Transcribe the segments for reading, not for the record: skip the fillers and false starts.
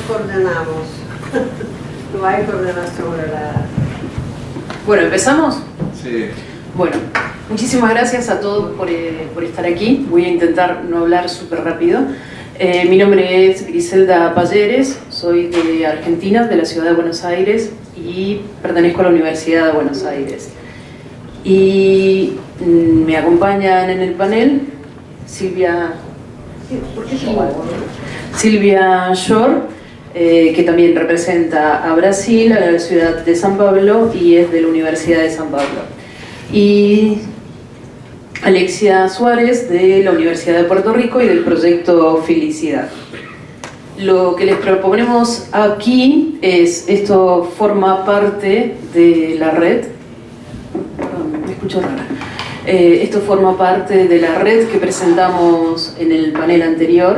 coordenamos. No hay coordinación horaria. Bueno, ¿empezamos? Sí. Bueno, muchísimas gracias a todos por estar aquí. Voy a intentar no hablar súper rápido. Mi nombre es Griselda Palleres, soy de Argentina, de la ciudad de Buenos Aires, y pertenezco a la Universidad de Buenos Aires. Y me acompañan en el panel Silvia Shore, que también representa a Brasil, a la ciudad de San Pablo, y es de la Universidad de San Pablo. Y Alexia Suárez, de la Universidad de Puerto Rico y del proyecto Felicidad. Lo que les proponemos aquí es, esto forma parte de la red, me escucho rara, esto forma parte de la red que presentamos en el panel anterior.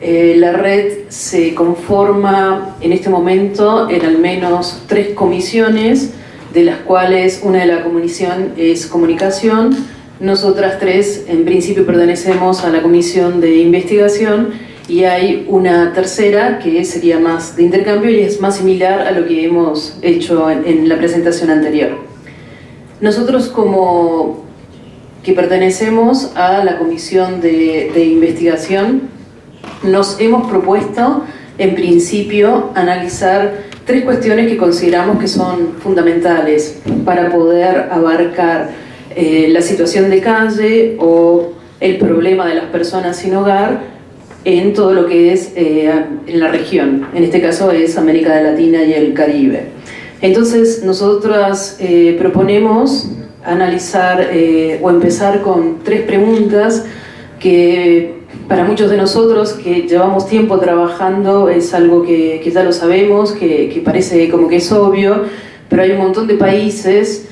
La red se conforma en este momento en al menos 3 comisiones, de las cuales una de la comisión es comunicación. Nosotras 3 en principio pertenecemos a la comisión de investigación y hay una tercera que sería más de intercambio y es más similar a lo que hemos hecho en la presentación anterior. Nosotros, como que pertenecemos a la comisión de investigación, nos hemos propuesto en principio analizar 3 cuestiones que consideramos que son fundamentales para poder abarcar la situación de calle o el problema de las personas sin hogar en todo lo que es en la región. En este caso es América Latina y el Caribe. Entonces nosotras proponemos analizar o empezar con 3 preguntas que para muchos de nosotros que llevamos tiempo trabajando es algo que ya lo sabemos, que parece como que es obvio, pero hay un montón de países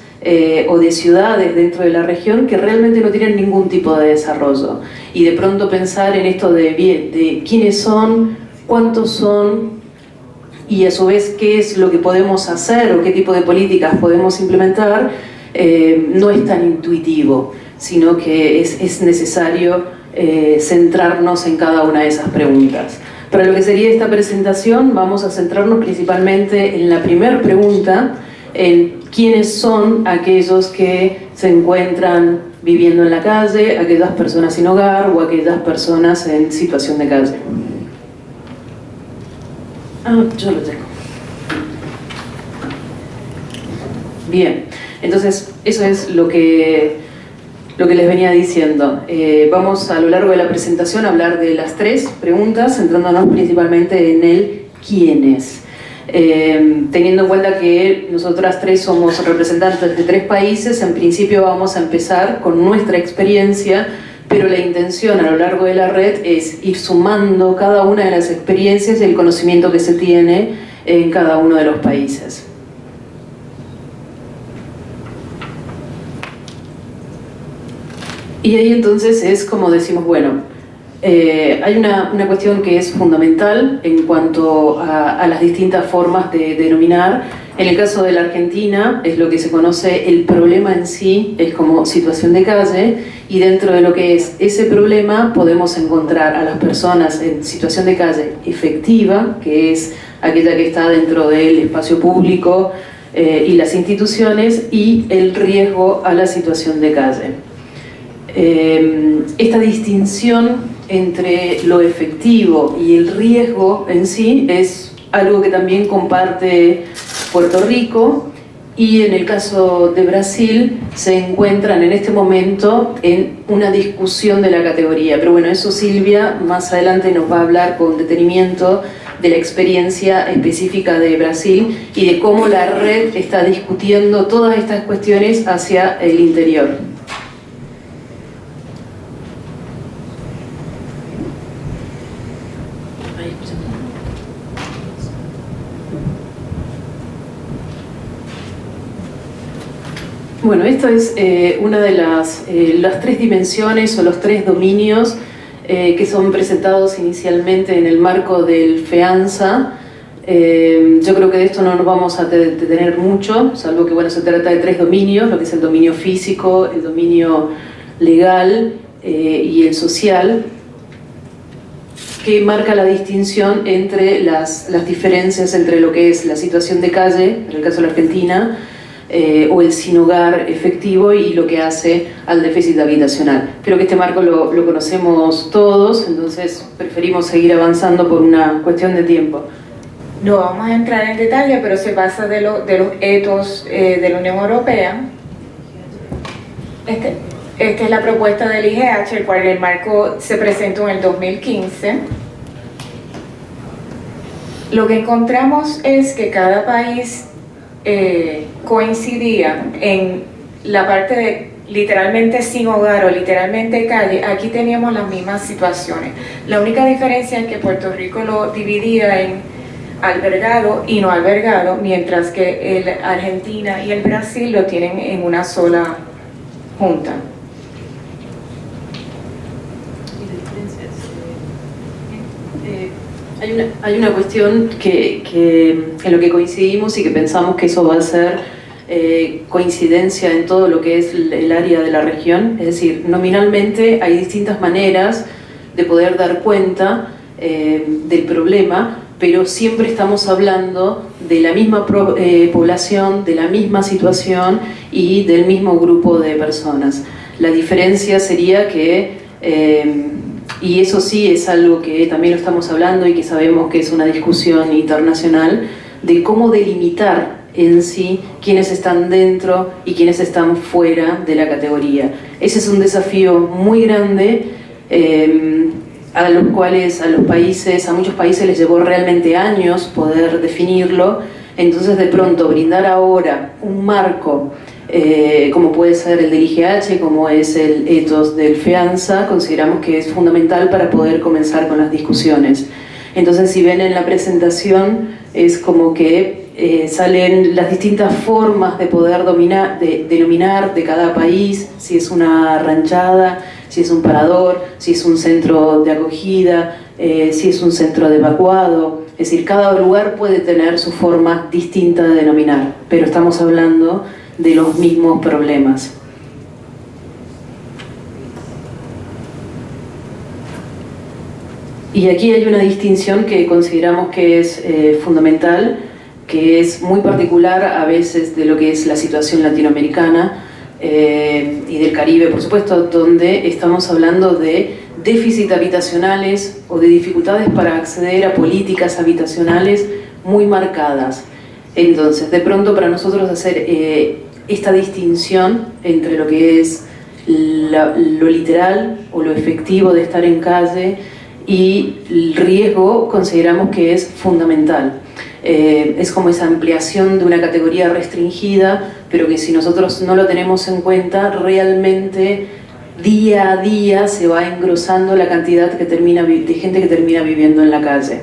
o de ciudades dentro de la región que realmente no tienen ningún tipo de desarrollo. Y de pronto pensar en esto de quiénes son, cuántos son, y a su vez qué es lo que podemos hacer o qué tipo de políticas podemos implementar, no es tan intuitivo, sino que es necesario centrarnos en cada una de esas preguntas. Para lo que sería esta presentación vamos a centrarnos principalmente en la primera pregunta, en quiénes son aquellos que se encuentran viviendo en la calle, aquellas personas sin hogar o aquellas personas en situación de calle. Yo lo tengo. Bien, entonces eso es lo que les venía diciendo. Vamos a lo largo de la presentación a hablar de las 3 preguntas, centrándonos principalmente en el quiénes. Teniendo en cuenta que nosotras 3 somos representantes de 3 países, en principio vamos a empezar con nuestra experiencia, pero la intención a lo largo de la red es ir sumando cada una de las experiencias y el conocimiento que se tiene en cada uno de los países. Y ahí entonces es como decimos, bueno, hay una cuestión que es fundamental en cuanto a las distintas formas de denominar. En el caso de la Argentina es lo que se conoce el problema en sí, es como situación de calle, y dentro de lo que es ese problema podemos encontrar a las personas en situación de calle efectiva, que es aquella que está dentro del espacio público y las instituciones, y el riesgo a la situación de calle. Esta distinción entre lo efectivo y el riesgo en sí es algo que también comparte Puerto Rico, y en el caso de Brasil se encuentran en este momento en una discusión de la categoría. Pero bueno, eso Silvia más adelante nos va a hablar con detenimiento de la experiencia específica de Brasil y de cómo la red está discutiendo todas estas cuestiones hacia el interior. Bueno, esto es una de las 3 dimensiones o los 3 dominios que son presentados inicialmente en el marco del FEANZA. Yo creo que de esto no nos vamos a detener mucho, salvo que bueno, se trata de 3 dominios, lo que es el dominio físico, el dominio legal y el social. que marca la distinción entre las diferencias entre lo que es la situación de calle, en el caso de la Argentina, o el sin hogar efectivo y lo que hace al déficit habitacional. Creo que este marco lo conocemos todos, entonces preferimos seguir avanzando por una cuestión de tiempo. No vamos a entrar en detalle, pero se basa de los etos de la Unión Europea. Esta es la propuesta del IGH, el cual el marco se presentó en el 2015. Lo que encontramos es que cada país coincidía en la parte de literalmente sin hogar o literalmente calle. Aquí teníamos las mismas situaciones. La única diferencia es que Puerto Rico lo dividía en albergado y no albergado, mientras que Argentina y el Brasil lo tienen en una sola junta. Hay una cuestión que en lo que coincidimos y que pensamos que eso va a ser coincidencia en todo lo que es el área de la región, es decir, nominalmente hay distintas maneras de poder dar cuenta del problema, pero siempre estamos hablando de la misma población, de la misma situación y del mismo grupo de personas. La diferencia sería que y eso sí es algo que también lo estamos hablando y que sabemos que es una discusión internacional, de cómo delimitar en sí quiénes están dentro y quiénes están fuera de la categoría. Ese es un desafío muy grande, a muchos países les llevó realmente años poder definirlo. Entonces, de pronto, brindar ahora un marco como puede ser el del IGH, como es el ethos del FEANZA, consideramos que es fundamental para poder comenzar con las discusiones. Entonces, si ven en la presentación, es como que salen las distintas formas de poder denominar de cada país, si es una ranchada, si es un parador, si es un centro de acogida, si es un centro de evacuado. Es decir, cada lugar puede tener su forma distinta de denominar, pero estamos hablando de los mismos problemas. Y aquí hay una distinción que consideramos que es fundamental, que es muy particular a veces de lo que es la situación latinoamericana y del Caribe, por supuesto, donde estamos hablando de déficit habitacionales o de dificultades para acceder a políticas habitacionales muy marcadas. Entonces, de pronto para nosotros hacer esta distinción entre lo que es lo literal o lo efectivo de estar en calle y el riesgo, consideramos que es fundamental. Es como esa ampliación de una categoría restringida, pero que si nosotros no lo tenemos en cuenta, realmente día a día se va engrosando la cantidad de gente que termina viviendo en la calle.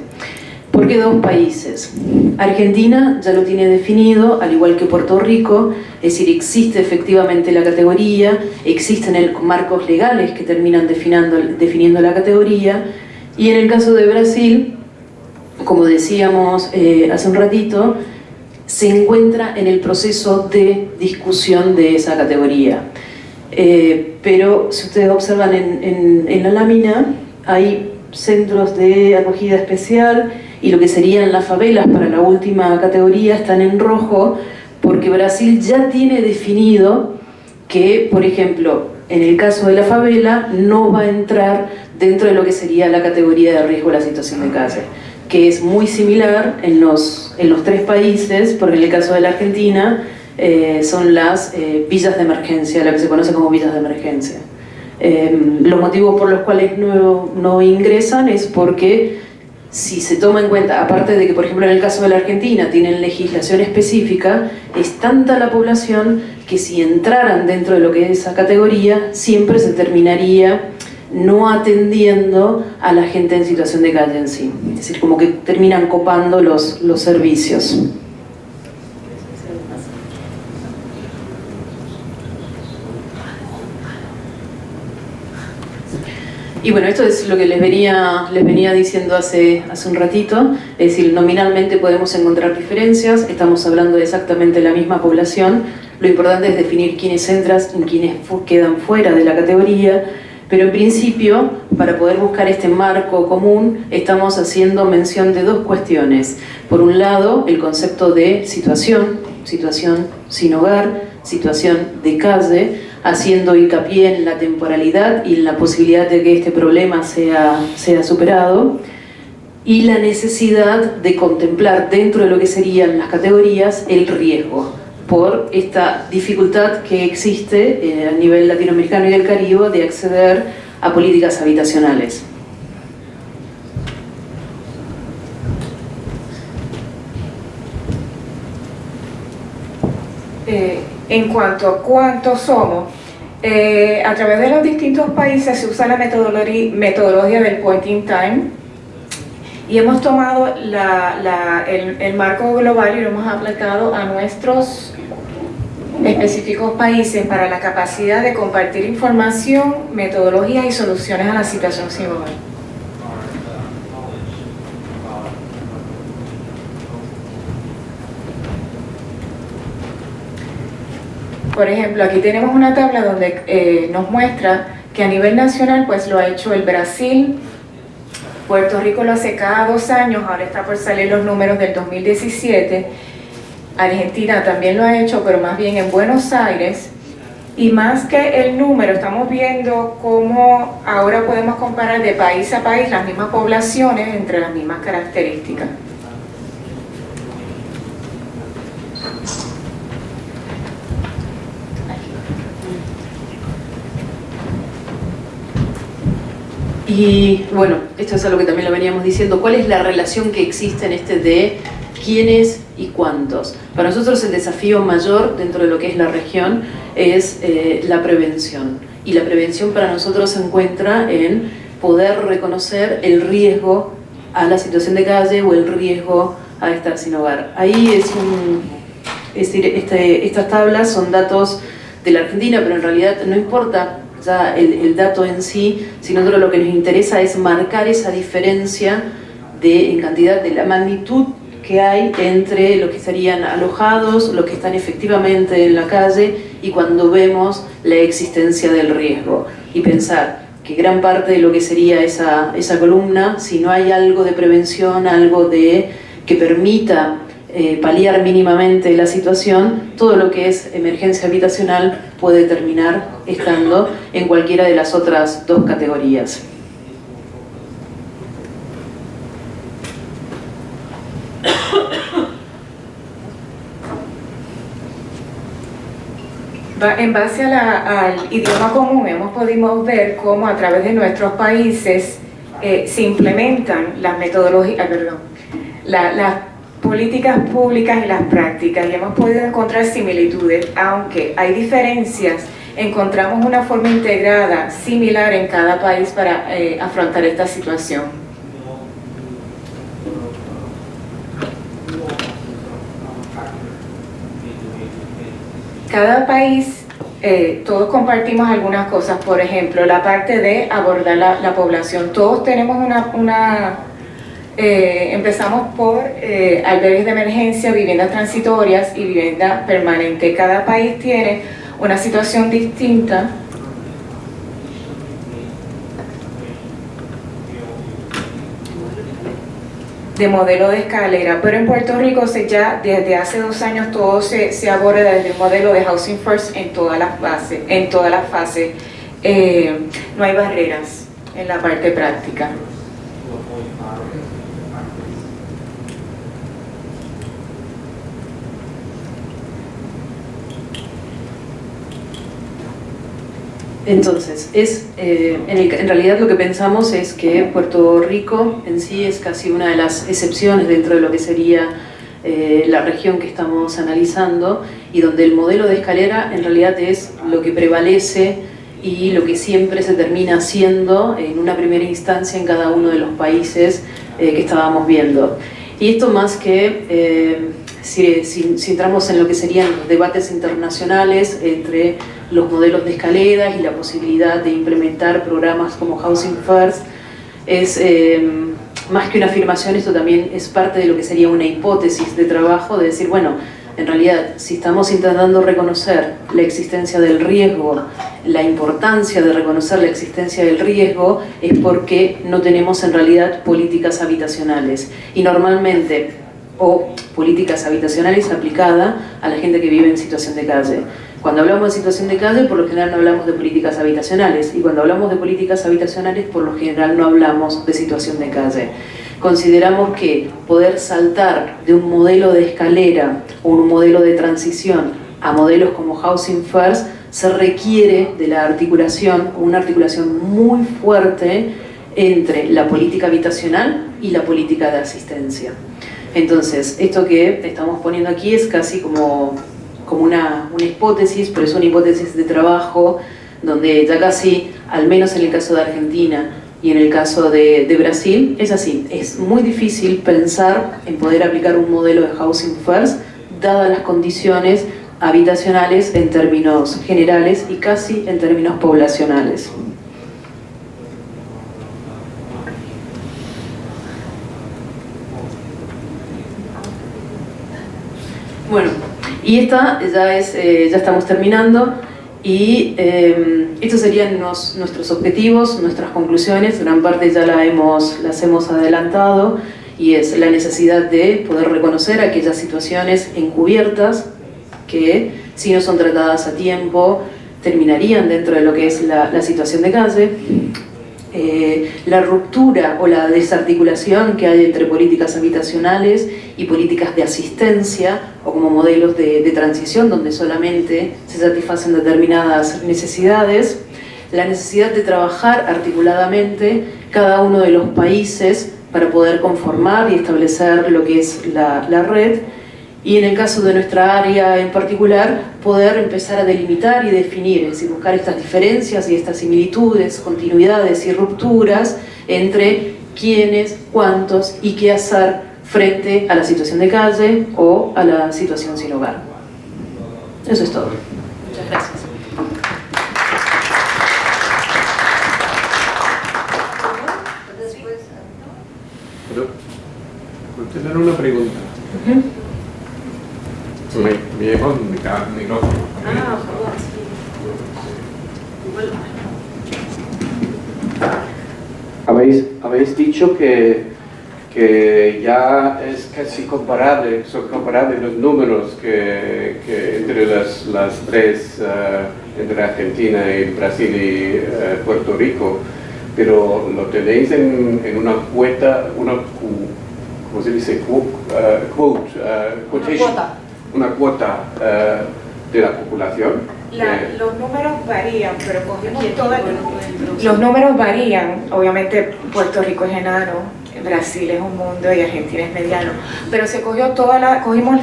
¿Por qué dos países? Argentina ya lo tiene definido, al igual que Puerto Rico, es decir, existe efectivamente la categoría, existen marcos legales que terminan definiendo la categoría, y en el caso de Brasil, como decíamos hace un ratito, se encuentra en el proceso de discusión de esa categoría. Pero si ustedes observan en la lámina, hay centros de acogida especial y lo que serían las favelas para la última categoría están en rojo, porque Brasil ya tiene definido que, por ejemplo, en el caso de la favela no va a entrar dentro de lo que sería la categoría de riesgo de la situación de calle, que es muy similar en los tres países, porque en el caso de la Argentina son las villas de emergencia, lo que se conoce como villas de emergencia. Los motivos por los cuales no ingresan es porque si se toma en cuenta, aparte de que por ejemplo en el caso de la Argentina tienen legislación específica, es tanta la población que si entraran dentro de lo que es esa categoría siempre se terminaría no atendiendo a la gente en situación de calle en sí. Es decir, como que terminan copando los servicios. Y bueno, esto es lo que les venía diciendo hace un ratito, es decir, nominalmente podemos encontrar diferencias, estamos hablando de exactamente la misma población, lo importante es definir quiénes entran y quiénes quedan fuera de la categoría, Pero en principio, para poder buscar este marco común, estamos haciendo mención de dos cuestiones. Por un lado, el concepto de situación sin hogar, situación de calle, haciendo hincapié en la temporalidad y en la posibilidad de que este problema sea superado, y la necesidad de contemplar dentro de lo que serían las categorías el riesgo, por esta dificultad que existe a nivel latinoamericano y del Caribe de acceder a políticas habitacionales. En cuanto a cuántos somos, a través de los distintos países se usa la metodología del point in time, y hemos tomado el marco global y lo hemos aplicado a nuestros específicos países para la capacidad de compartir información, metodologías y soluciones a la situación sin hogar. Por ejemplo, aquí tenemos una tabla donde nos muestra que a nivel nacional pues lo ha hecho el Brasil, Puerto Rico lo hace cada 2 años, ahora está por salir los números del 2017, Argentina también lo ha hecho, pero más bien en Buenos Aires, y más que el número, estamos viendo cómo ahora podemos comparar de país a país las mismas poblaciones entre las mismas características. Y bueno, esto es algo que también lo veníamos diciendo, ¿cuál es la relación que existe en este de quiénes y cuántos? Para nosotros el desafío mayor dentro de lo que es la región es la prevención. Y la prevención para nosotros se encuentra en poder reconocer el riesgo a la situación de calle o el riesgo a estar sin hogar. Ahí es decir, estas tablas son datos de la Argentina, pero en realidad no importa ya el dato en sí, sino que lo que nos interesa es marcar esa diferencia en cantidad de la magnitud que hay entre los que estarían alojados, los que están efectivamente en la calle y cuando vemos la existencia del riesgo. Y pensar que gran parte de lo que sería esa columna, si no hay algo de prevención, algo que permita paliar mínimamente la situación, todo lo que es emergencia habitacional puede terminar estando en cualquiera de las otras dos categorías. En base al idioma común hemos podido ver cómo a través de nuestros países se implementan las metodologías, las políticas públicas y las prácticas, y hemos podido encontrar similitudes, aunque hay diferencias, encontramos una forma integrada, similar en cada país para afrontar esta situación. Cada país, todos compartimos algunas cosas, por ejemplo, la parte de abordar la población. Todos tenemos empezamos por albergues de emergencia, viviendas transitorias y vivienda permanente. Cada país tiene una situación distinta. De modelo de escalera, pero en Puerto Rico ya desde hace 2 años todo se aborda desde el modelo de Housing First en todas las fases. No hay barreras en la parte práctica. Entonces, en realidad lo que pensamos es que Puerto Rico en sí es casi una de las excepciones dentro de lo que sería la región que estamos analizando, y donde el modelo de escalera en realidad es lo que prevalece y lo que siempre se termina haciendo en una primera instancia en cada uno de los países que estábamos viendo. Y esto más que, si entramos en lo que serían los debates internacionales entre los modelos de escaleras y la posibilidad de implementar programas como Housing First, es más que una afirmación, esto también es parte de lo que sería una hipótesis de trabajo, de decir, bueno, En realidad, si estamos intentando reconocer la existencia del riesgo, la importancia de reconocer la existencia del riesgo es porque no tenemos en realidad políticas habitacionales. Y normalmente, o políticas habitacionales aplicadas a la gente que vive en situación de calle. Cuando hablamos de situación de calle, por lo general no hablamos de políticas habitacionales. Y cuando hablamos de políticas habitacionales, por lo general no hablamos de situación de calle. Consideramos que poder saltar de un modelo de escalera o un modelo de transición a modelos como Housing First se requiere de la articulación, una articulación muy fuerte entre la política habitacional y la política de asistencia. Entonces, esto que estamos poniendo aquí es casi como una hipótesis, pero es una hipótesis de trabajo donde ya casi, al menos en el caso de Argentina, y en el caso de Brasil, es así. Es muy difícil pensar en poder aplicar un modelo de Housing First, dadas las condiciones habitacionales en términos generales y casi en términos poblacionales. Bueno, y esta ya estamos terminando. Y estos serían nuestros objetivos, nuestras conclusiones. Gran parte ya las hemos adelantado, y es la necesidad de poder reconocer aquellas situaciones encubiertas que, si no son tratadas a tiempo, terminarían dentro de lo que es la situación de calle. La ruptura o la desarticulación que hay entre políticas habitacionales y políticas de asistencia, o como modelos de transición donde solamente se satisfacen determinadas necesidades. La necesidad de trabajar articuladamente cada uno de los países para poder conformar y establecer lo que es la red. Y en el caso de nuestra área en particular, poder empezar a delimitar y definir, es decir, buscar estas diferencias y estas similitudes, continuidades y rupturas entre quiénes, cuántos y qué hacer frente a la situación de calle o a la situación sin hogar. Eso es todo. Muchas gracias. ¿Puedo tener una pregunta? Me llegó el micrófono. Ah, perdón, sí. Habéis dicho que ya es casi comparable, son comparables los números que entre las tres, entre Argentina y Brasil y Puerto Rico, pero lo tenéis en una cuota, ¿cómo se dice? Una cuota de la población. Los números varían, pero cogimos los números varían. Obviamente Puerto Rico es enano, Brasil es un mundo y Argentina es mediano, pero se cogimos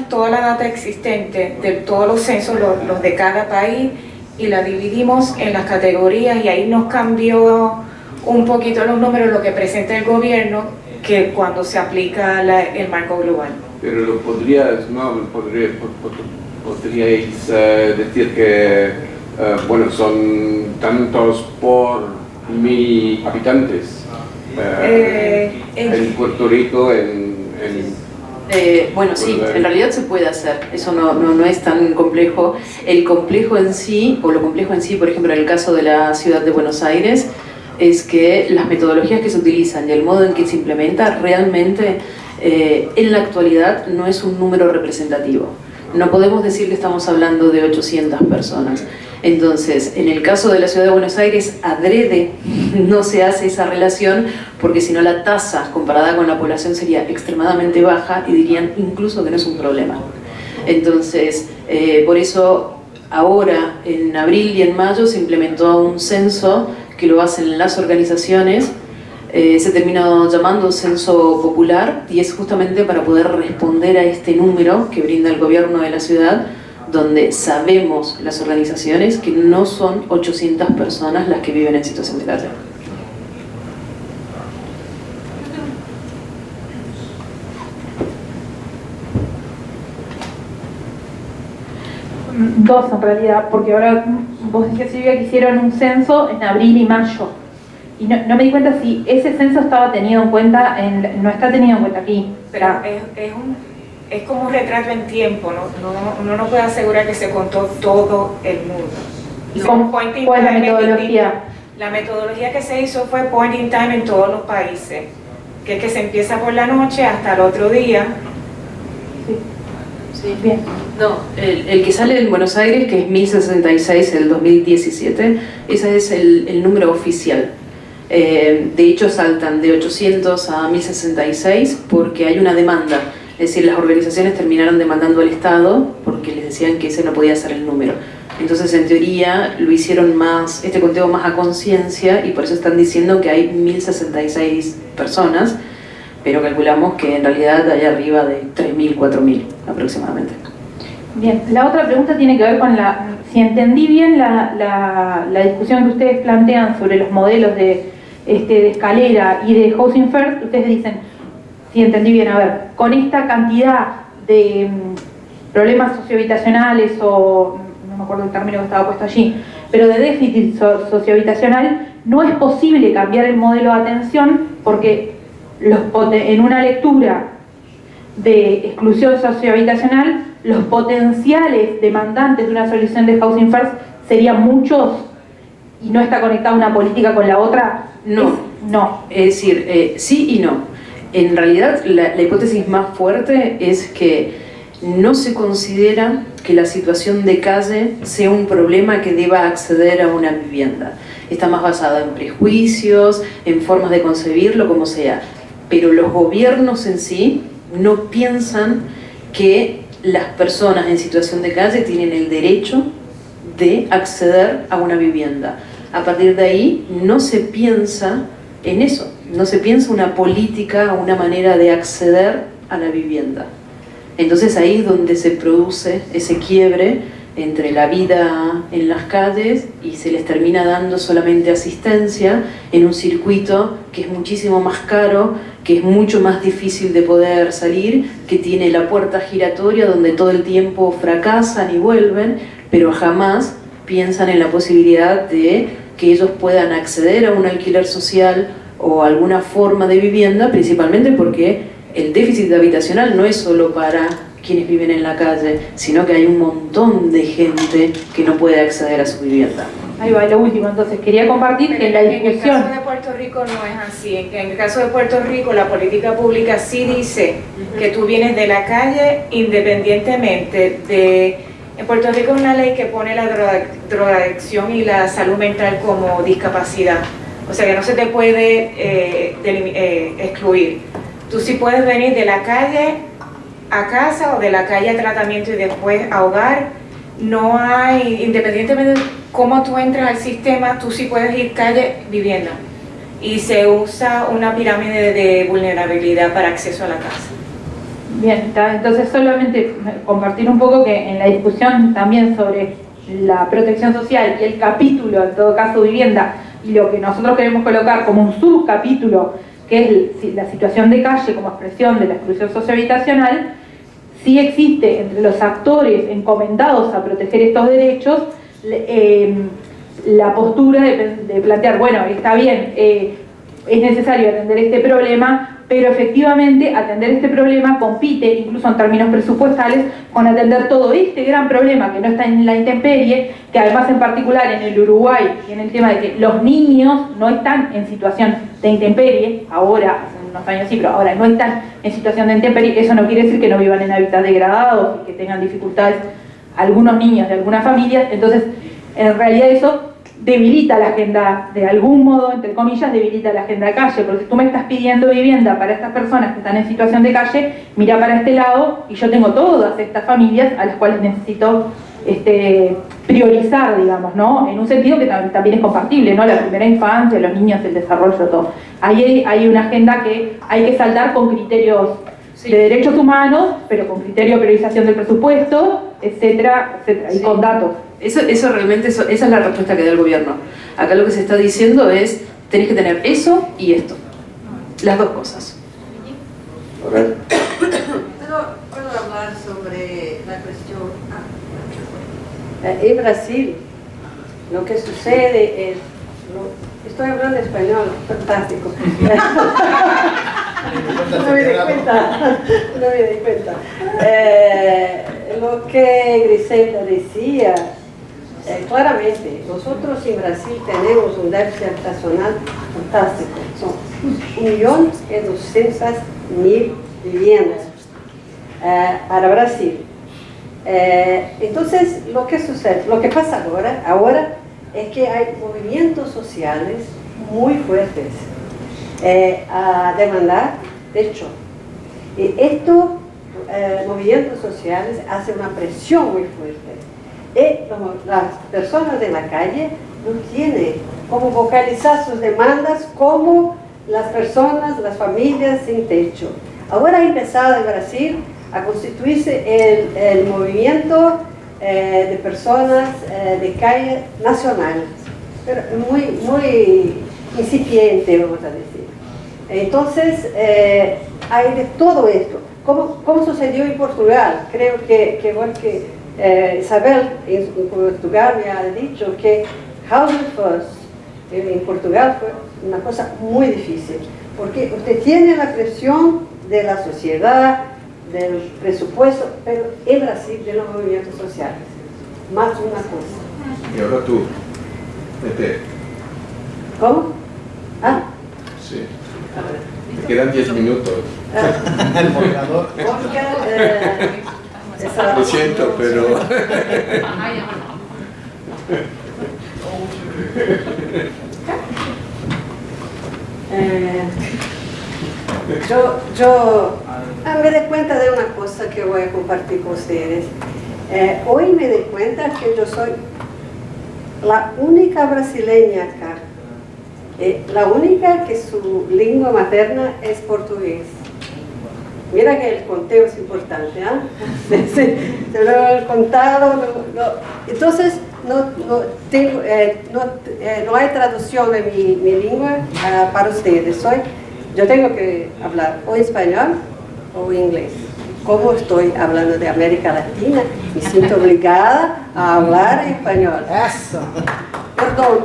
toda la data existente de todos los censos, los de cada país, y la dividimos en las categorías, y ahí nos cambió un poquito los números, lo que presenta el gobierno, que cuando se aplica el marco global. Pero podríais decir que son tantos por 1000 habitantes en Puerto Rico, bueno, sí, en realidad se puede hacer, eso no es tan complejo. El complejo en sí, o lo complejo en sí, por ejemplo, en el caso de la ciudad de Buenos Aires, es que las metodologías que se utilizan y el modo en que se implementa realmente en la actualidad no es un número representativo. No podemos decir que estamos hablando de 800 personas. Entonces, en el caso de la ciudad de Buenos Aires, adrede no se hace esa relación, porque si no la tasa comparada con la población sería extremadamente baja y dirían incluso que no es un problema. Entonces, por eso ahora, en abril y en mayo, se implementó un censo que lo hacen las organizaciones. Se terminó llamando censo popular, y es justamente para poder responder a este número que brinda el gobierno de la ciudad, donde sabemos las organizaciones que no son 800 personas las que viven en situación de calle. Dos en realidad, porque ahora vos decías, Silvia, que hicieron un censo en abril y mayo, y no me di cuenta si ese censo estaba tenido en cuenta, no está tenido en cuenta aquí. Pero es como un retrato en tiempo, uno no puede asegurar que se contó todo el mundo. ¿Y Son cuál point in es la time metodología? La metodología que se hizo fue point in time en todos los países, que es que se empieza por la noche hasta el otro día. Sí. Bien. No, el que sale en Buenos Aires, que es 1066 del 2017, ese es el número oficial. De hecho, saltan de 800 a 1066 porque hay una demanda. Es decir, las organizaciones terminaron demandando al Estado porque les decían que ese no podía ser el número. Entonces, en teoría, lo hicieron más, este conteo más a conciencia, y por eso están diciendo que hay 1066 personas, pero calculamos que en realidad hay arriba de 3.000, 4.000 aproximadamente. Bien, la otra pregunta tiene que ver con si entendí bien la discusión que ustedes plantean sobre los modelos de escalera y de Housing First. Ustedes dicen, si entendí bien, a ver, con esta cantidad de problemas sociohabitacionales o, no me acuerdo el término que estaba puesto allí, pero de déficit sociohabitacional, no es posible cambiar el modelo de atención porque en una lectura de exclusión sociohabitacional, los potenciales demandantes de una solución de Housing First serían muchos y no está conectada una política con la otra. No. No. Es decir, sí y no. En realidad, la hipótesis más fuerte es que no se considera que la situación de calle sea un problema que deba acceder a una vivienda. Está más basada en prejuicios, en formas de concebirlo, como sea. Pero los gobiernos en sí no piensan que las personas en situación de calle tienen el derecho de acceder a una vivienda. A partir de ahí no se piensa en eso, no se piensa una política, una manera de acceder a la vivienda. Entonces ahí es donde se produce ese quiebre entre la vida en las calles y se les termina dando solamente asistencia en un circuito que es muchísimo más caro, que es mucho más difícil de poder salir, que tiene la puerta giratoria donde todo el tiempo fracasan y vuelven, pero jamás piensan en la posibilidad de que ellos puedan acceder a un alquiler social o alguna forma de vivienda, principalmente porque el déficit habitacional no es solo para quienes viven en la calle, sino que hay un montón de gente que no puede acceder a su vivienda. Ahí va, lo último, entonces quería compartir que en la discusión... En el caso de Puerto Rico no es así. En el caso de Puerto Rico la política pública sí dice que tú vienes de la calle independientemente de... En Puerto Rico hay una ley que pone la drogadicción y la salud mental como discapacidad. O sea que no se te puede excluir. Tú sí puedes venir de la calle a casa o de la calle a tratamiento y después a hogar. No hay, independientemente de cómo tú entras al sistema, tú sí puedes ir calle vivienda. Y se usa una pirámide de vulnerabilidad para acceso a la casa. Bien, entonces solamente compartir un poco que en la discusión también sobre la protección social y el capítulo, en todo caso vivienda, y lo que nosotros queremos colocar como un subcapítulo, que es la situación de calle como expresión de la exclusión sociohabitacional, sí existe entre los actores encomendados a proteger estos derechos la postura de plantear, bueno, está bien, es necesario atender este problema, pero efectivamente atender este problema compite, incluso en términos presupuestales, con atender todo este gran problema que no está en la intemperie, que además en particular en el Uruguay tiene el tema de que los niños no están en situación de intemperie, ahora, hace unos años sí, pero ahora no están en situación de intemperie. Eso no quiere decir que no vivan en hábitats degradados y que tengan dificultades algunos niños de algunas familias. Entonces, en realidad eso debilita la agenda, de algún modo, entre comillas, debilita la agenda de calle, porque si tú me estás pidiendo vivienda para estas personas que están en situación de calle, mira para este lado y yo tengo todas estas familias a las cuales necesito priorizar, digamos, ¿no? En un sentido que también es compartible, ¿no? La primera infancia, los niños, el desarrollo, todo. Ahí hay una agenda que hay que saldar con criterios de derechos humanos, pero con criterio de priorización del presupuesto, etcétera, etcétera, y con datos. Eso realmente, esa es la respuesta que da el gobierno. Acá lo que se está diciendo es, tenés que tener eso y esto. Las dos cosas. Okay. ¿Puedo hablar sobre la cuestión? En Brasil, lo que sucede es... estoy hablando español, fantástico. No me di cuenta, no me di cuenta. Lo que Griselda decía, claramente, nosotros en Brasil tenemos un déficit habitacional fantástico. Son 1.200.000 viviendas para Brasil. Entonces, lo que sucede, lo que pasa ahora es que hay movimientos sociales muy fuertes a demandar techo. Y estos movimientos sociales hacen una presión muy fuerte. Y las personas de la calle no tienen cómo vocalizar sus demandas como las personas, las familias sin techo. Ahora ha empezado en Brasil a constituirse el movimiento de personas de calle nacional, pero muy incipiente, vamos a decir. Entonces, hay de todo esto. ¿Cómo sucedió en Portugal? Creo que Isabel en Portugal me ha dicho que Housing First en Portugal fue una cosa muy difícil, porque usted tiene la presión de la sociedad, del presupuesto, pero en Brasil de los movimientos sociales. Más una cosa. Y ahora tú, Pepe. ¿Cómo? Ah, Sí. Te quedan 10 minutos. El moderador. Lo siento, pero... Yo me di cuenta de una cosa que voy a compartir con ustedes. Hoy me di cuenta que yo soy la única brasileña acá, la única que su lengua materna es portugués. Mira que el conteo es importante, ¿ah? Se lo he contado. Entonces, no hay traducción de mi lengua para ustedes. Yo tengo que hablar o español o inglés. Como estoy hablando de América Latina, me siento obligada a hablar español. Eso. Perdón.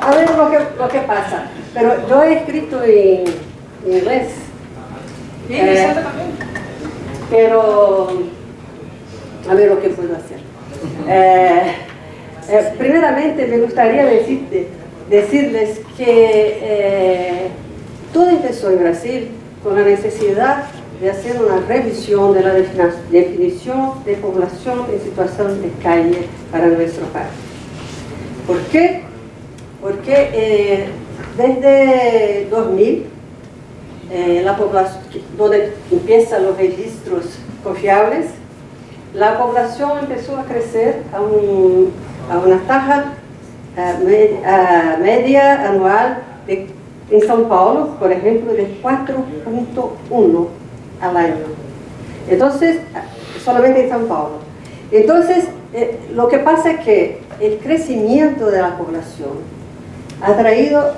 A ver lo que pasa. Pero yo he escrito en inglés. Pero, a ver lo que puedo hacer. Primeramente me gustaría decirles que todo empezó en Brasil con la necesidad de hacer una revisión de la definición de población en situación de calle para nuestro país. ¿Por qué? Porque desde 2000, la población, donde empiezan los registros confiables, la población empezó a crecer a una tasa media anual en São Paulo, por ejemplo, de 4.1 al año. Entonces, solamente en São Paulo. Entonces, lo que pasa es que el crecimiento de la población ha traído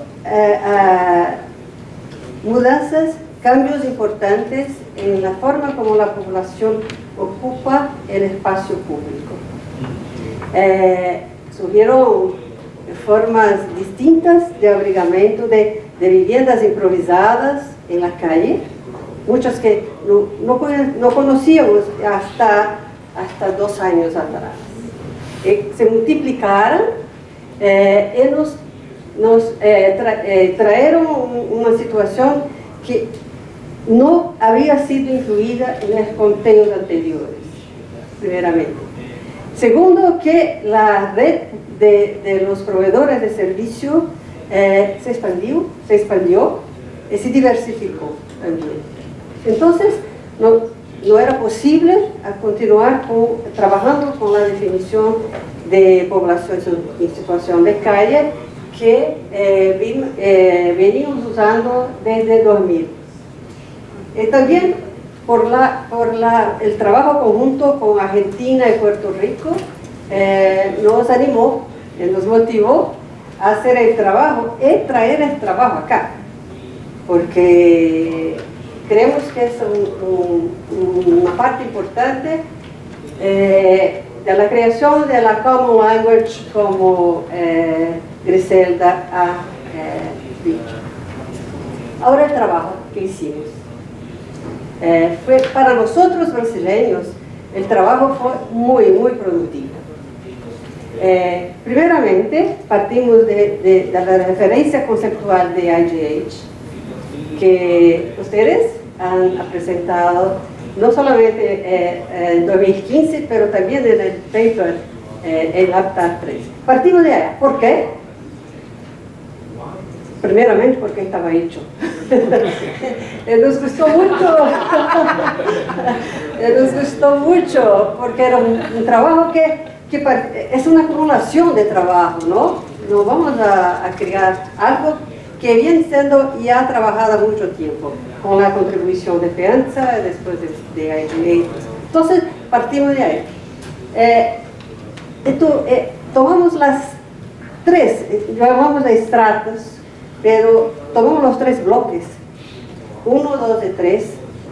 mudanzas, cambios importantes en la forma como la población ocupa el espacio público. Surgieron formas distintas de abrigamiento, de viviendas improvisadas en la calle, muchas que no conocíamos hasta 2 años atrás. Se multiplicaron y nos trajeron una situación que no había sido incluida en los conteos anteriores, primeramente. Segundo, que la red de los proveedores de servicio se expandió y se diversificó también. Entonces, no era posible continuar trabajando con la definición de población en situación de calle que veníamos usando desde 2000. También por el trabajo conjunto con Argentina y Puerto Rico nos animó, nos motivó a hacer el trabajo y traer el trabajo acá, porque creemos que es una parte importante de la creación de la Common Language, como Griselda ha dicho. Ahora el trabajo. que hicimos. Fue para nosotros brasileños, el trabajo fue muy productivo. Primeramente, partimos de la referencia conceptual de IGH, que ustedes han presentado no solamente en 2015, pero también en el paper, el APTAR 3. Partimos de allá. ¿Por qué? Primeramente porque estaba hecho. Nos gustó mucho porque era un trabajo que es una acumulación de trabajo, ¿no? No vamos a crear algo que viene siendo ya trabajado mucho tiempo, con la contribución de FEANZA, después de IGA. Entonces, partimos de ahí. Tomamos las tres, llamamos de estratos, pero tomamos los tres bloques, 1, 2 y 3,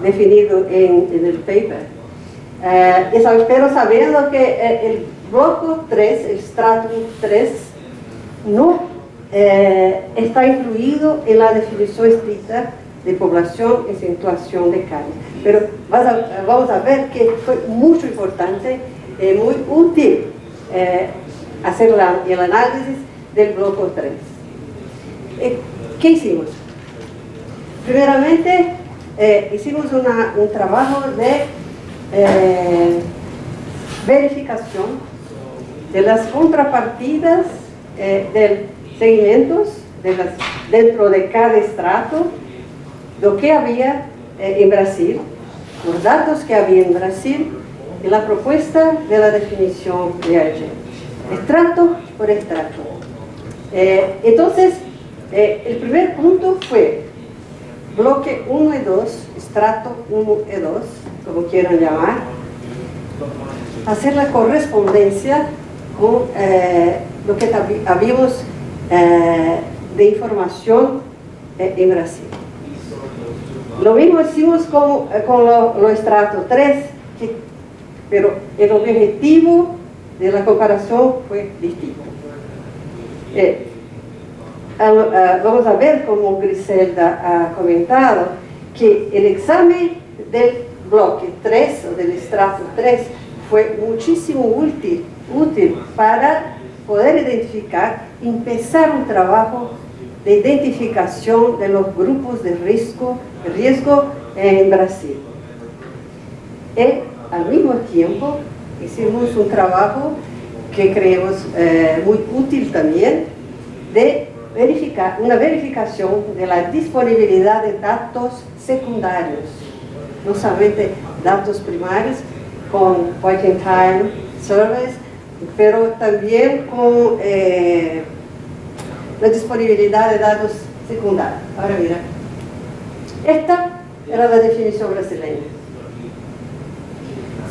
definido en el paper. Pero sabiendo que el bloque 3, el estrato 3, no está incluido en la definición estricta de población en situación de calle. Pero vamos a ver que fue mucho importante, muy útil hacer el análisis del bloque 3. ¿Qué hicimos? Primeramente, hicimos un trabajo de verificación de las contrapartidas de segmentos dentro de cada estrato, lo que había en Brasil, los datos que había en Brasil y la propuesta de la definición de AG, estrato por estrato. Entonces, el primer punto fue bloque 1 y 2, estrato 1 y 2, como quieran llamar, hacer la correspondencia con lo que habíamos de información en Brasil. Lo mismo hicimos con lo estrato 3, pero el objetivo de la comparación fue distinto. Vamos a ver, como Griselda ha comentado, que el examen del bloque 3 o del estrato 3 fue muchísimo útil para poder identificar, empezar un trabajo de identificación de los grupos de riesgo en Brasil. Y al mismo tiempo hicimos un trabajo que creemos muy útil también de una verificación de la disponibilidad de datos secundarios, no solamente datos primarios con point-in-time surveys, pero también con la disponibilidad de datos secundarios. Ahora mira, esta era la definición brasileña.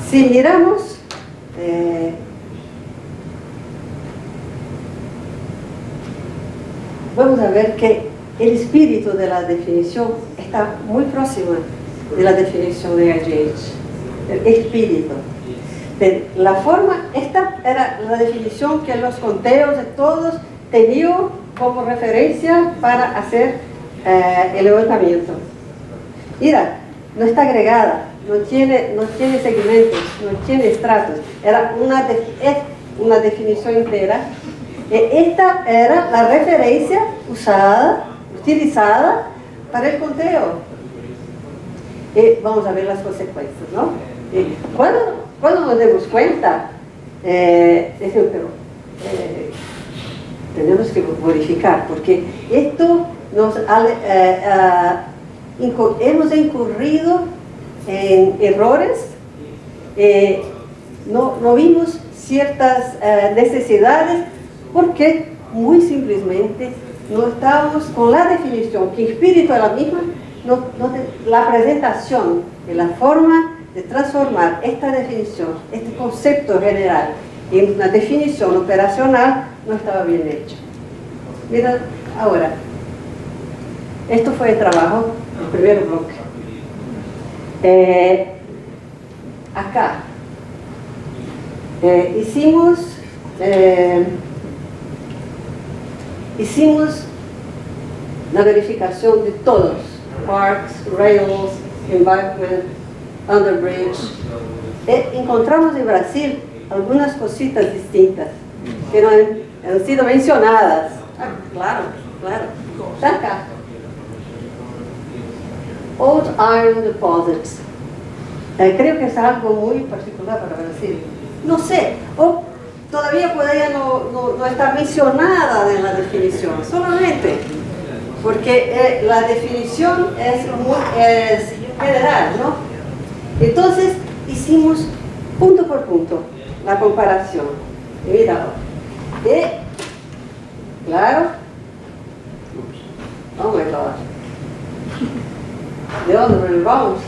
Si miramos vamos a ver que el espíritu de la definición está muy próximo de la definición de IGH. El espíritu. De la forma, esta era la definición que los conteos de todos tenían como referencia para hacer el levantamiento. Mira, no está agregada, no tiene segmentos, no tiene estratos. Era una definición entera. Esta era la referencia utilizada para el conteo. Vamos a ver las consecuencias, ¿no? Cuando nos demos cuenta, tenemos que modificar, porque esto hemos incurrido en errores, no vimos ciertas necesidades, porque muy simplemente no estábamos con la definición, que el espíritu es la misma, la presentación de la forma de transformar esta definición, este concepto general, en una definición operacional, no estaba bien hecho. Mira, ahora, esto fue el trabajo del primer bloque. Acá, hicimos la verificación de todos parks, rails, embankment, underbridge. Encontramos en Brasil algunas cositas distintas que no han sido mencionadas. Ah, claro, claro. Está acá. Old iron deposits. Creo que es algo muy particular para Brasil. No sé, o todavía podría no estar mencionada en la definición, solamente porque la definición es general, ¿no? Entonces hicimos punto por punto la comparación. Y mira, claro, oh my God, ¿de dónde vamos?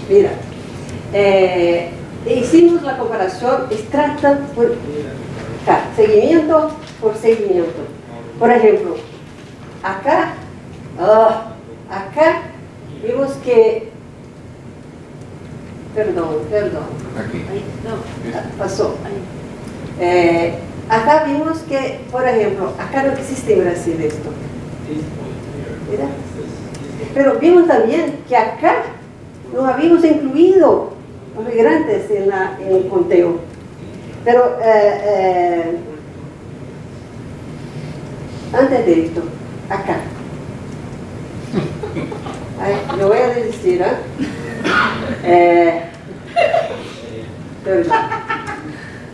Mira, hicimos la comparación extracta por seguimiento por seguimiento. Por ejemplo, acá vimos que, perdón, Aquí. ahí, no, pasó. Acá vimos que, por ejemplo, acá no existe en Brasil esto. Mira. Pero vimos también que acá no habíamos incluido los migrantes en el conteo. Pero antes de esto, acá. Ay, yo voy a desistir, perdón.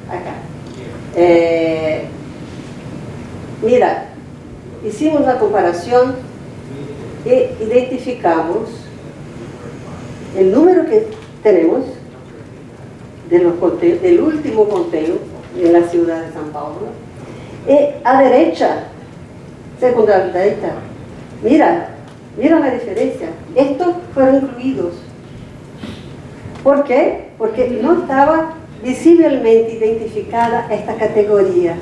Acá. Mira, hicimos la comparación e identificamos el número que tenemos del último conteo en la ciudad de São Paulo. Y a derecha, segunda derecha, mira la diferencia. Estos fueron incluidos. ¿Por qué? Porque no estaba visiblemente identificada esta categoría.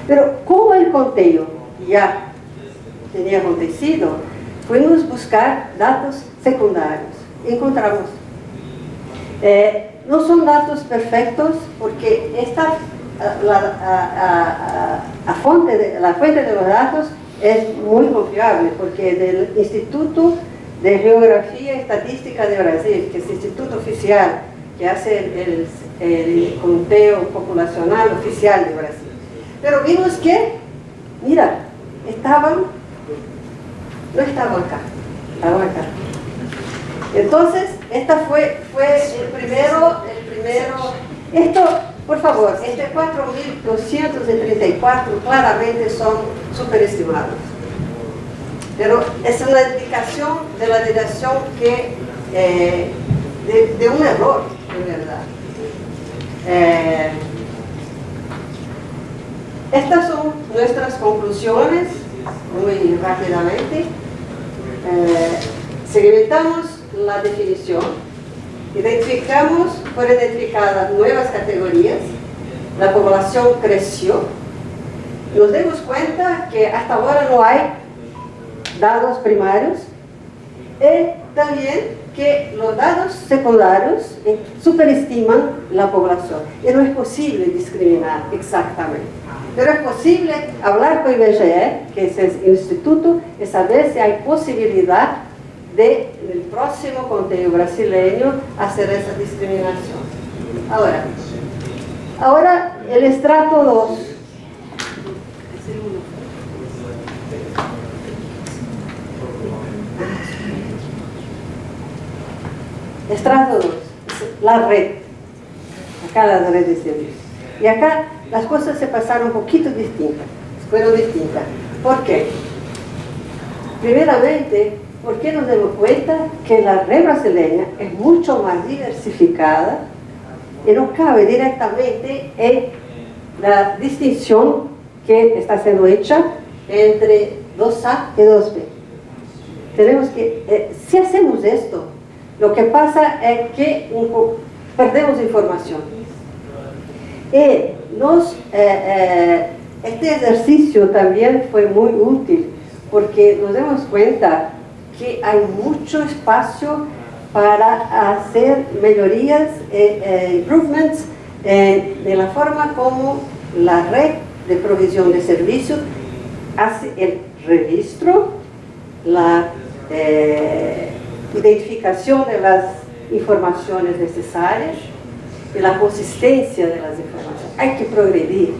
Pero como el conteo ya tenía acontecido, fuimos a buscar datos secundarios. Encontramos. No son datos perfectos porque la fuente de los datos es muy confiable, porque del Instituto de Geografía y Estadística de Brasil, que es el instituto oficial que hace el conteo populacional oficial de Brasil. Pero vimos que, mira, no estaban acá, estaban acá. Entonces, esta fue el primero, esto, por favor, este 4.234 claramente son superestimados. Pero es una indicación de la dirección que, de un error, en verdad. Estas son nuestras conclusiones, muy rápidamente. Segmentamos la definición, fueron identificadas nuevas categorías, la población creció, nos dimos cuenta que hasta ahora no hay datos primarios y también que los datos secundarios superestiman la población y no es posible discriminar exactamente. Pero es posible hablar con IBGE, que es el instituto, y saber si hay posibilidad de, en el próximo conteo brasileño, hacer esa discriminación. Ahora el estrato 2. Estrato 2, la red. Acá la red de servicios. Y acá las cosas se pasaron un poquito distintas, fueron distintas. ¿Por qué? Primeramente, porque nos damos cuenta que la red brasileña es mucho más diversificada y no cabe directamente en la distinción que está siendo hecha entre 2A y 2B. Tenemos que, si hacemos esto, lo que pasa es que perdemos información. Y este ejercicio también fue muy útil porque nos damos cuenta que hay mucho espacio para hacer mejorías, improvements de la forma como la red de provisión de servicios hace el registro, la identificación de las informaciones necesarias y la consistencia de las informaciones. Hay que progredir,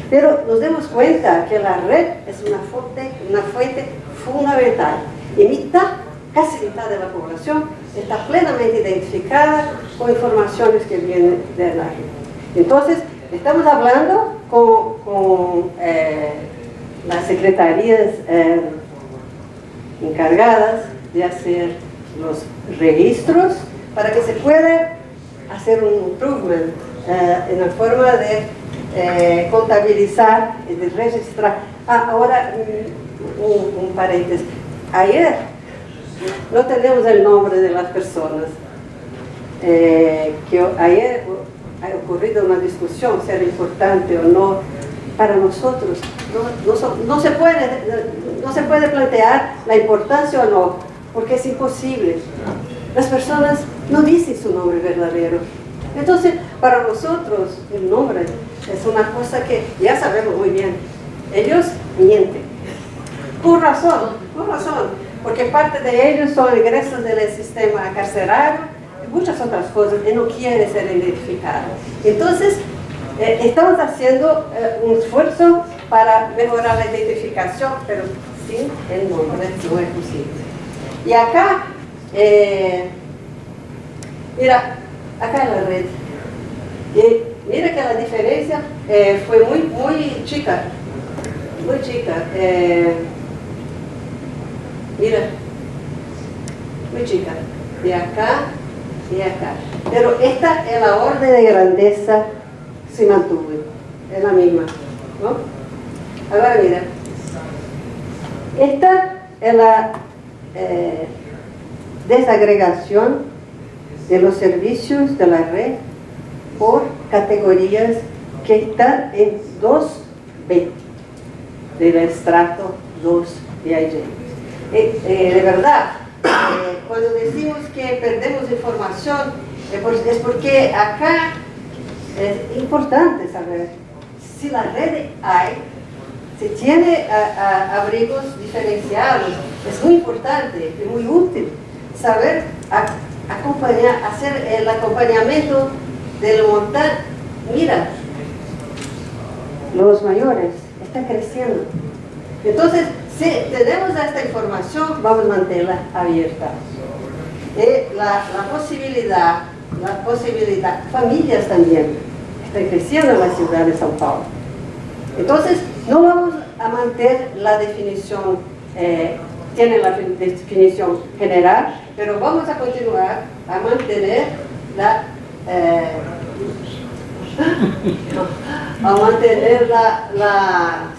pero nos damos cuenta que la red es una fuente fundamental y casi mitad de la población está plenamente identificada con informaciones que vienen de la red. Entonces, estamos hablando con las secretarías encargadas de hacer los registros para que se pueda hacer un improvement en la forma de contabilizar y de registrar. Ahora, un paréntesis. Ayer no tenemos el nombre de las personas. Ayer ha ocurrido una discusión si era importante o no para nosotros. No se puede plantear la importancia o no, porque es imposible. Las personas no dicen su nombre verdadero. Entonces, para nosotros, el nombre es una cosa que ya sabemos muy bien. Ellos mienten. Por razón, porque parte de ellos son egresos del sistema carcerario y muchas otras cosas y no quieren ser identificados. Entonces, estamos haciendo un esfuerzo para mejorar la identificación, pero sin el nombre no es posible. Y acá, mira, acá en la red, mira que la diferencia fue muy chica, muy chica. Mira, muy chica, de acá y acá. Pero esta es la orden de grandeza, se mantuvo, es la misma, ¿no? Ahora mira, esta es la desagregación de los servicios de la red por categorías que están en 2B del estrato 2 de AIG. De verdad, cuando decimos que perdemos información, es porque acá es importante saber si la red hay, si tiene abrigos diferenciados. Es muy importante y muy útil saber hacer el acompañamiento del montón. Mira, los mayores están creciendo. Entonces, si tenemos esta información, vamos a mantenerla abierta. La posibilidad, familias también están creciendo en la ciudad de São Paulo. Entonces, no vamos a mantener la definición, tiene la definición general, pero vamos a continuar a mantener la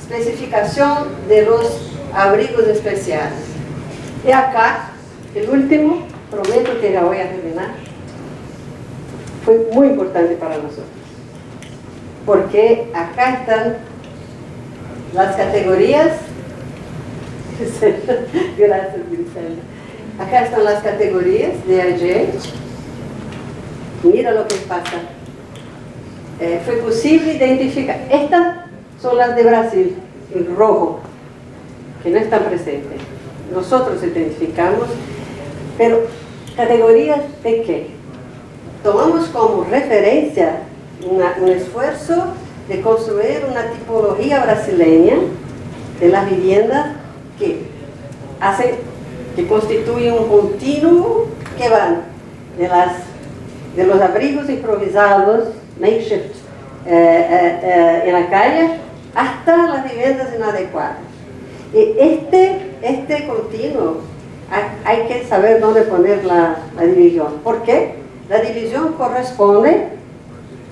especificación de los abrigos especiales. Y acá, el último, prometo que ya voy a terminar, fue muy importante para nosotros, porque acá están las categorías. Gracias, Griselda. Acá están las categorías de AIG. Mira lo que pasa. Fue posible identificar. Estas son las de Brasil, en rojo, que no están presentes. Nosotros identificamos, pero categorías de qué? Tomamos como referencia un esfuerzo de construir una tipología brasileña de las viviendas que constituyen un continuo que van de los abrigos improvisados, makeshift, en la calle, hasta las viviendas inadecuadas. Y este continuo hay que saber dónde poner la división. ¿Por qué? La división corresponde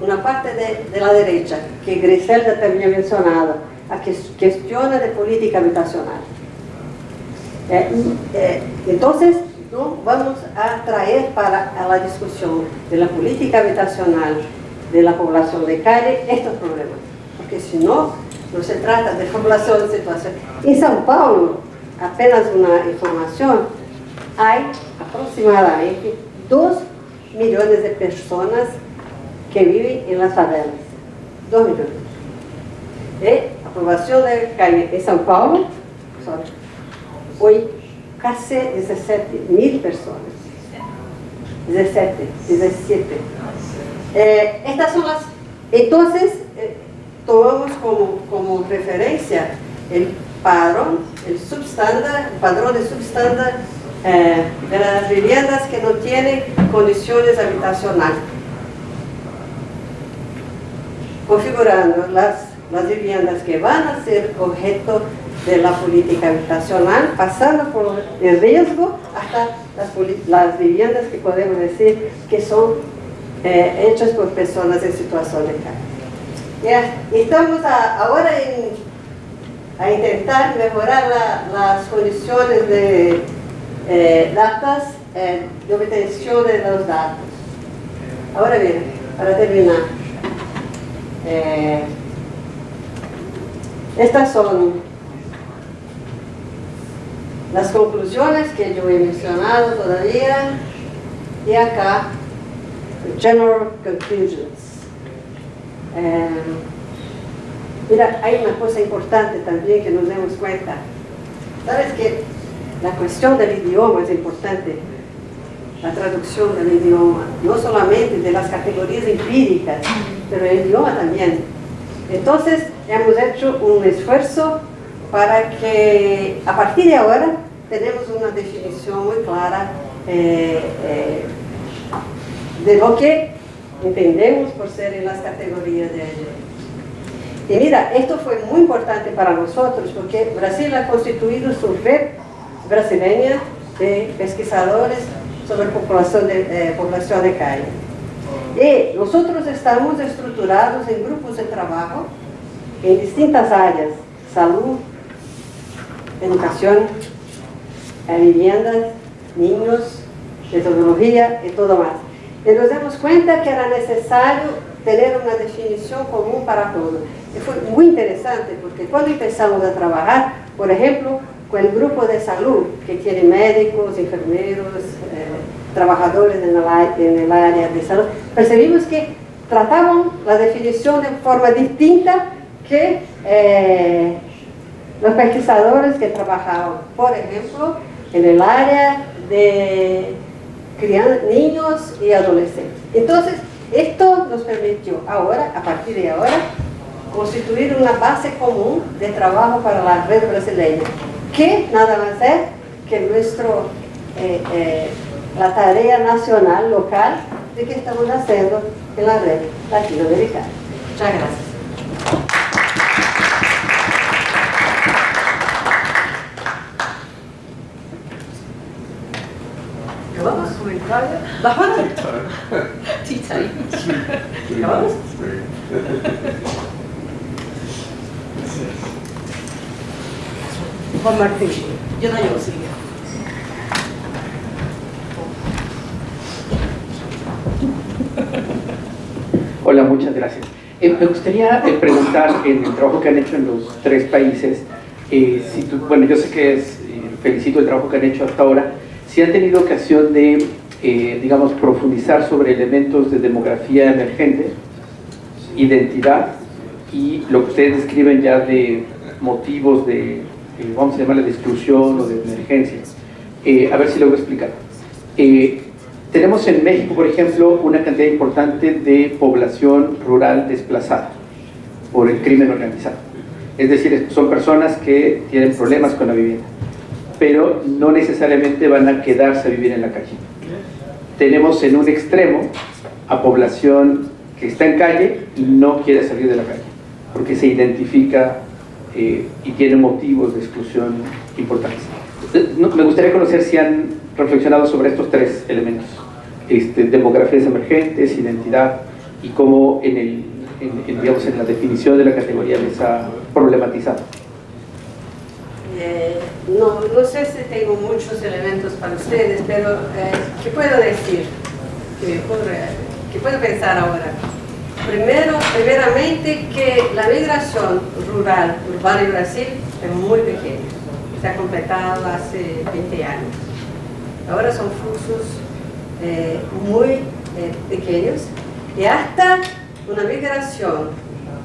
a una parte de la derecha, que Griselda también ha mencionado, a que cuestiona de política habitacional. Entonces, no vamos a traer para la discusión de la política habitacional de la población de calle estos problemas, porque si no se trata de población de situación. En São Paulo, apenas una información, hay aproximadamente 2 millones de personas que viven en las favelas. 2 millones. población de calle en São Paulo, hoy casi 17.000 personas. 17. Estas son las... Entonces, tomamos como referencia el padrón, el padrón de subestándar de las viviendas que no tienen condiciones habitacionales, configurando las viviendas que van a ser objeto de la política habitacional, pasando por el riesgo hasta las viviendas que podemos decir que son hechas por personas en situación de calle. Estamos ahora a intentar mejorar las condiciones de datos, de obtención de los datos. Ahora bien, para terminar, estas son las conclusiones que yo he mencionado todavía, y acá, general conclusions. Mira, hay una cosa importante también que nos demos cuenta. Sabes que la cuestión del idioma es importante, la traducción del idioma, no solamente de las categorías empíricas, pero el idioma también. Entonces, hemos hecho un esfuerzo para que a partir de ahora tenemos una definición muy clara de lo que entendemos por ser en las categorías de ayer. Y mira, esto fue muy importante para nosotros porque Brasil ha constituido su red brasileña de pesquisadores sobre población de calle. Y nosotros estamos estructurados en grupos de trabajo en distintas áreas: salud, educación, viviendas, niños, metodología y todo más. Y nos dimos cuenta que era necesario tener una definición común para todo. Y fue muy interesante porque cuando empezamos a trabajar, por ejemplo, con el grupo de salud, que tiene médicos, enfermeros, trabajadores en el área de salud, percibimos que trataban la definición de forma distinta que los pesquisadores que trabajaban, por ejemplo, en el área de niños y adolescentes. Entonces, esto nos permitió ahora, a partir de ahora, constituir una base común de trabajo para la red brasileña, que nada más es que la tarea nacional, local, de que estamos haciendo en la red latinoamericana. Muchas gracias. ¿Acabamos? ¿Bajamos? ¿Acabamos? Juan Martín, yo no llevo sigue. Hola, muchas gracias. Me gustaría preguntar, en el trabajo que han hecho en los 3 países, bueno, yo sé que felicito el trabajo que han hecho hasta ahora, si han tenido ocasión de, digamos, profundizar sobre elementos de demografía emergente, identidad y lo que ustedes describen ya de motivos de, vamos a llamarle de exclusión o de emergencia. A ver si lo voy a explicar. Tenemos en México, por ejemplo, una cantidad importante de población rural desplazada por el crimen organizado. Es decir, son personas que tienen problemas con la vivienda, pero no necesariamente van a quedarse a vivir en la calle. Tenemos en un extremo a población que está en calle y no quiere salir de la calle, porque se identifica y tiene motivos de exclusión importantes. Me gustaría conocer si han reflexionado sobre estos 3 elementos, demografías emergentes, identidad, y cómo digamos, en la definición de la categoría les ha problematizado. No sé si tengo muchos elementos para ustedes, pero ¿qué puedo decir? ¿Qué puedo pensar ahora? Primeramente, que la migración rural urbana en Brasil es muy pequeña. Se ha completado hace 20 años. Ahora son fluxos muy pequeños, y hasta una migración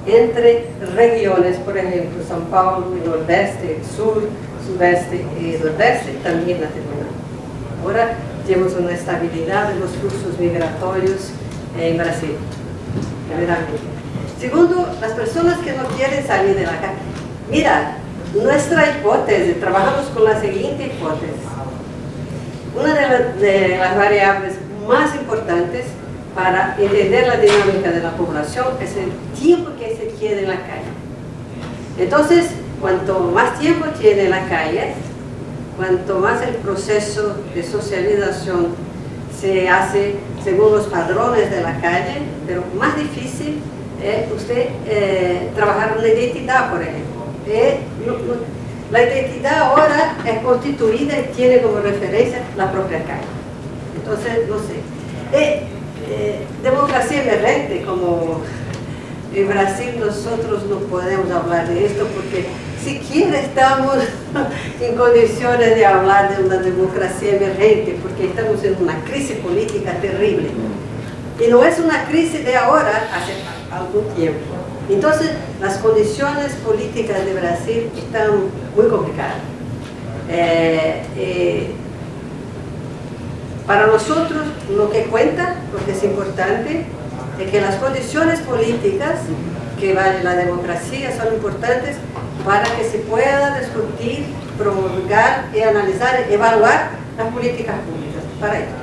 entre regiones, por ejemplo, São Paulo, el Nordeste, el Sur, Sudeste y Nordeste, también ha terminado. Ahora tenemos una estabilidad de los flujos migratorios en Brasil, generalmente. Segundo, las personas que no quieren salir de la calle. Mira, nuestra hipótesis, trabajamos con la siguiente hipótesis. Una de las variables más importantes para entender la dinámica de la población es el tiempo que se queda en la calle. Entonces, cuanto más tiempo tiene en la calle, cuanto más el proceso de socialización se hace según los padrones de la calle, pero más difícil es usted trabajar una identidad, por ejemplo. La identidad ahora es constituida y tiene como referencia la propia calle. Entonces, no sé. Democracia emergente, como en Brasil nosotros no podemos hablar de esto porque siquiera estamos en condiciones de hablar de una democracia emergente porque estamos en una crisis política terrible. Y no es una crisis de ahora, hace algún tiempo. Entonces, las condiciones políticas de Brasil están muy complicadas. Para nosotros, lo que cuenta, lo que es importante, es que las condiciones políticas que vale la democracia son importantes para que se pueda discutir, promulgar y analizar, evaluar las políticas públicas. Para ello.